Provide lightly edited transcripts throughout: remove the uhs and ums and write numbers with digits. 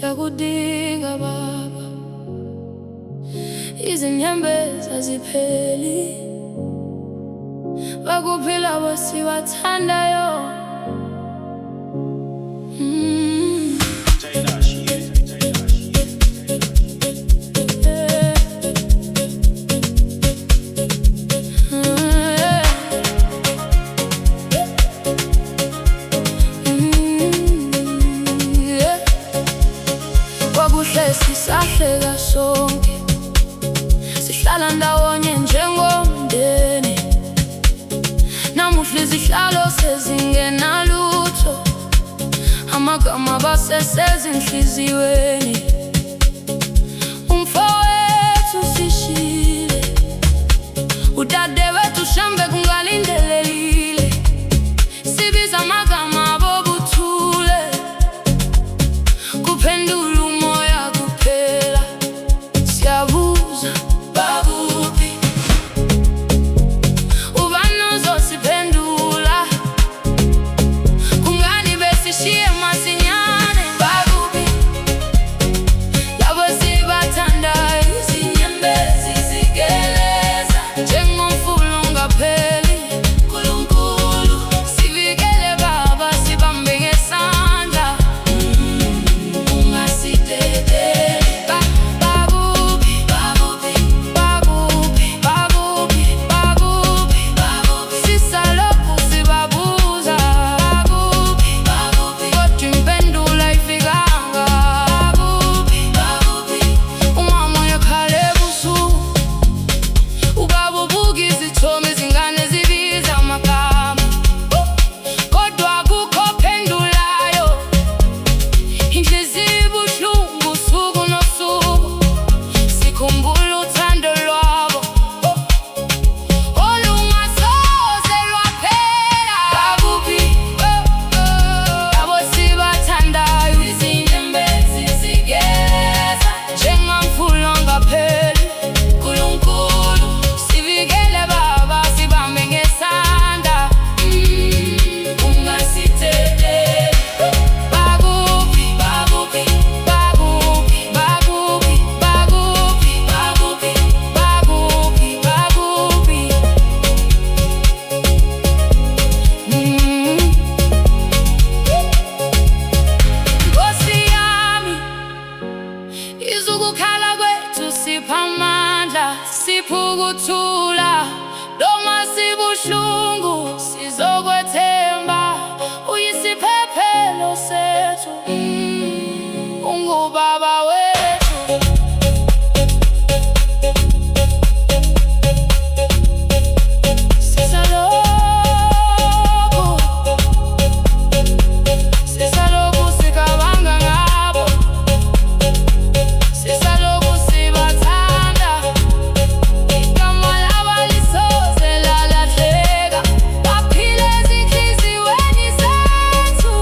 siyakudinga Baba, izinyembezi azipheli. Bakuphi labo sibathandayo? Kwakuhle sisahleka sonke, sihlala ndawonye njengomndeni. Namuhla izihlalo sezingenalutho, amagama basesezinhliziyweni. Umfowethu sishile, udadewethu shambe kungalindelekile. Sibiza amagama bobuthule, kuphendula umoya kuphela. Siyabuza bakuphi, ubani ozosiphendula? Kungani besishiye masinyane? Bakuphi labo sibathandayo? Izinyembezi zigeleza njengomfula ongapheli. Nkulunkulu sivikele Baba, sibambe ngesandla, ungasidedeli. Bakuphi, bakuphi, bakuphi, bakuphi, bakuphi, bakuphi, sisalokhu sibabuza. Bakuphi, bakuphi, kodwa impendulo ayifikanga. Bakuphi, bakuphi, umama uyakhale ebusuku, ubaba ubuka izithombe, izingane zibiza amagama, kodwa akukho ophendulayo. Inhliziyo ibuhlungu usuku nosuku, sikhumbula uthando lwabo olungasoze lwaphela. Bakuphi labo sibathandayo? Izinyembezi zigeleza njengomfula ongapheli. Nkulunkulu sivikele Baba, sibambe ngesandla, ungasidedeli. Bakuphi, bakuphi, bakuphi, bakuphi, bakuphi, bakuphi, bakuphi, bakuphi. Nkosi yami, izukukhala kwethu sipha amandla, sipha ukuthula. Noma sibuhlungu sizokwethemba, uyisiphephelo sethu, ungubaba wethu. Sisalokhu sicabanga ngabo, sisalokhu sibathanda. Igama labo alisoze lalahleka, baphile ezinhliziyweni zethu.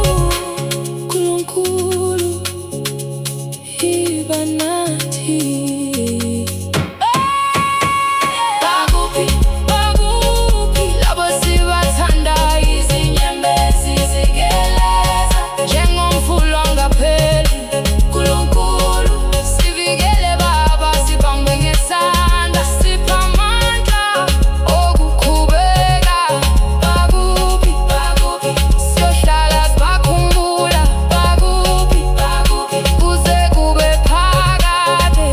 Nkulunkulu iba nathi. Bakuphi, bakuphi labo sibathandayo? Izinyembezi zigeleza njengomfula ongapheli. Nkulunkulu sivikele Baba, sibambe ngesandla, sipha amandla okuqhubeka. Bakuphi, bakuphi, siyohlala sibakhumbula. Bakuphi, bakuphi, kuze kube phakade.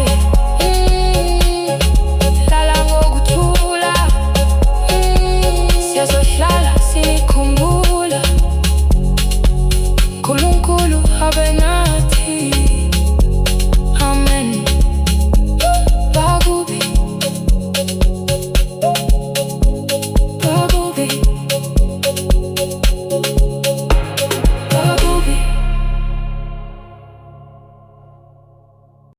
Hlala ngokuthula, siyazohlala sikhumbula. Nkulunkulu abe nathi.